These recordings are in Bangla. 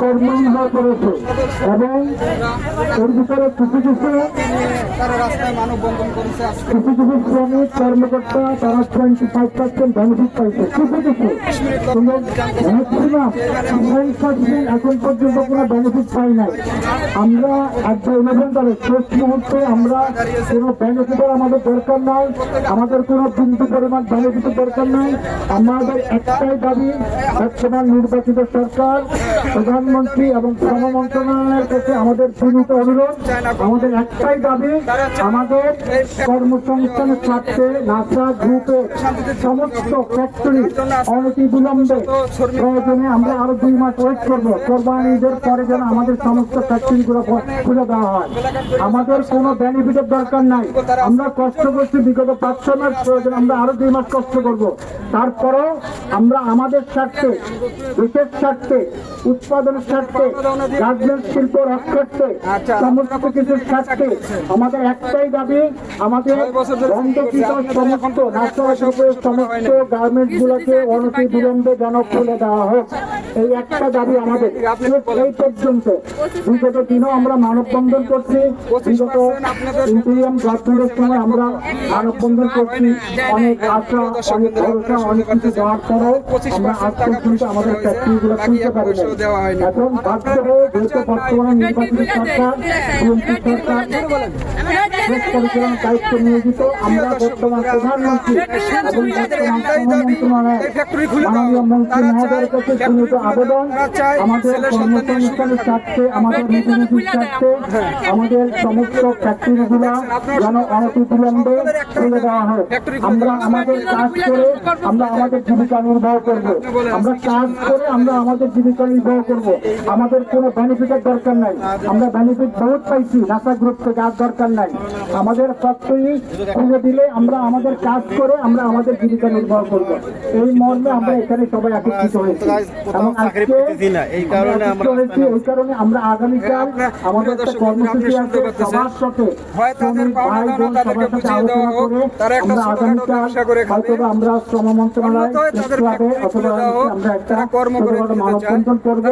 কর্মহীন হয়ে পড়েছে এবং এর ভিতরে কিছু কিছু শ্রমিক কর্মকর্তা তারা 25% বেনিফিট পাইছে। কিছু কিছু ম্যাক্সিমাম 10% এখন পর্যন্ত কোনো বেনিফিট পাই নাই। আমরা একটা 11 তারিখ শেষ মুহূর্তে আমরা কোনো বেনিফিটের আমাদের দরকার নাই, আমাদের কোনো বিন্দু পরিমাণ বেনিফিটের দরকার নাই। আমাদের একটাই দাবি, বর্তমান নির্বাচিত সরকার, প্রধানমন্ত্রী এবং শ্রম মন্ত্রণালয়ের কাছে আমাদের বিনীত অনুরোধ, আমাদের একটাই দাবি, আমাদের কর্মসংস্থানের স্বার্থে নাসা গ্রুপের সমস্ত ফ্যাক্টরি অনতি বিলম্বে প্রয়োজনে আমরা আরো 2 মাস ওয়েট করবো, কোরবানি ঈদের পরে যেন আমাদের সমস্ত ফ্যাক্টরিগুলো খুলে দেওয়া হয়। আমাদের কোনো বেনিফিটের দরকার নাই, আমরা কষ্ট করছি বিগত 5-6 মাস, প্রয়োজন আমরা আরো 2 মাস কষ্ট করব। তারপরেও আমরা আমাদের স্বার্থে, দেশের স্বার্থে, উৎপাদনের স্বার্থে, গার্মেন্টস শিল্প রক্ষার্থে, সমস্ত কিছুর স্বার্থে আমাদের একটাই দাবি, আমাদের বন্ধকৃত সমস্ত নাসা গ্রুপের সমস্ত গার্মেন্টস গুলোকে অনতি বিলম্বে যেন খুলে দেওয়া হোক। এই একটা দাবি আমাদের। এই পর্যন্ত বিগত দিনও আমরা মানববন্ধন করছি, বিগত ইন্টারিয়াম গভর্নমেন্টের সময় আমরা মানববন্ধন করছি, অনেক আশা, অনেক ভরসা, অনেক কিছু দেওয়ার পরেও আমরা আজ পর্যন্ত আমাদের ফ্যাক্টরিগুলো খুলতে পারি না। এখন বাধ্য হয়ে যেহেতু বর্তমানে নির্বাচিত সরকার, বিএনপি সরকার দেশ পরিচালনার দায়িত্ব নিয়োজিত, আমরা বর্তমান প্রধানমন্ত্রী এবং বর্তমান শ্রম মন্ত্রণালয়ের মাননীয় মন্ত্রী মহোদয়ের কাছে সীমিত আবেদন, আমাদের কর্মসংস্থানের স্বার্থে, আমাদের নীতিনীতির স্বার্থে আমাদের সমস্ত ফ্যাক্টরিগুলো যেন অনতি বিলম্বে খুলে দেওয়া হয়। আমরা আমাদের কাজ করে আমরা আমাদের জীবিকা নির্বাহ করবো, আমরা কাজ করে আমরা আমাদের জীবিকা নির্বাহ করবো। আমাদের কোনো বেনিফিটের দরকার নাই, আমরা বেনিফিট বহুত পাইছি নাসা গ্রুপ থেকে, আর দরকার নাই। আমাদের ফ্যাক্টরি খুলে দিলে আমরা আমাদের কাজ করে আমরা আমাদের জীবিকা নির্বাহ করবো। এই মর্মে আমরা এখানে সবাই একত্রিত হয়েছি এবং আজকে এই কারণে আমরা আগামীকাল আমাদের একটা কর্মসূচি আছে, সবার সাথে ভাই বোন সবার সাথে আলোচনা করে আমরা আগামীকাল হয়তো আমরা শ্রম মন্ত্রণালয় ক্লাবে অথবা আমরা একটা মানববন্ধন করবো,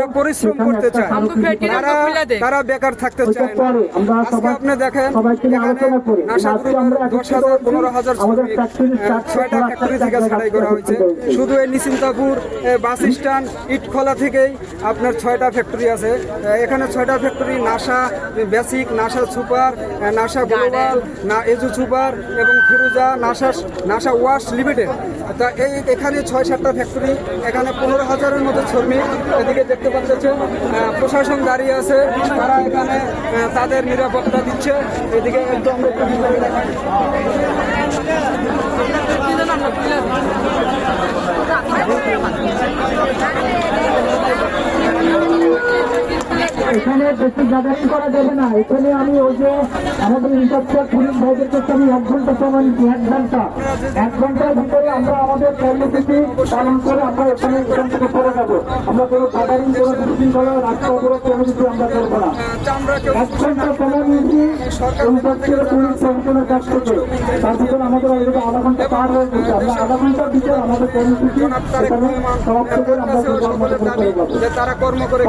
তারা বেকার থাকতে চায় না। আমরা সবাই সবাইকে নিয়ে আলোচনা করি। আমাদের ফ্যাক্টরি থেকে ছাড়াই করা হয়েছে। শুধু এই নিশ্চিন্তাপুর বাস স্ট্যান্ড ইটখোলা থেকেই আপনার 6টা ফ্যাক্টরি আছে। এখানে 6টা factory Nasa basic, Nasa super, Nasa global, এজু সুপার এবং ফিরোজা নাসা ওয়াশ লিমিটেড। তা এখানে 6-7টা ফ্যাক্টরি, এখানে 15,000-এর মতো শ্রমিক এদিকে দেখতে পাচ্ছেন। প্রশাসন দাঁড়িয়ে আছে, তারা এখানে তাদের নিরাপত্তা দিচ্ছে। এদিকে একদম এখানে বেশি জায়গাটি করা যাবে না। এখানে আমি ওই যে আমাদের ইন্টারস্টেট পুলিশ ভাইদের কাছে আমি 1 ঘন্টা সময় নিচ্ছি, 1 ঘন্টার ভিতরে আমরা আমাদের কর্মসূচি পালন করে আমরা এখান থেকে চলে যাবো। আমরা কোনো সাধারণ কোনো বিশৃঙ্খলা রাস্তা অবরোধ কোনো কিছু আমরা করবো না। 1 ঘন্টা সময় নিয়েছি ইন্টারস্টেট পুলিশ প্রশাসনের কাছ থেকে, তার ভিতরে আমাদের অলরেডি আধা ঘন্টা পার হয়ে গেছে। আমরা আধা ঘন্টার ভিতরে আমাদের কর্মসূচি এখানে সমাপ্ত করে আমরা চলে যাবো। তারা কর্ম করে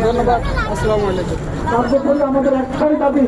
ধন্যবাদ। আসসালামু আলাইকুম। আমাদের একটাই দাবি,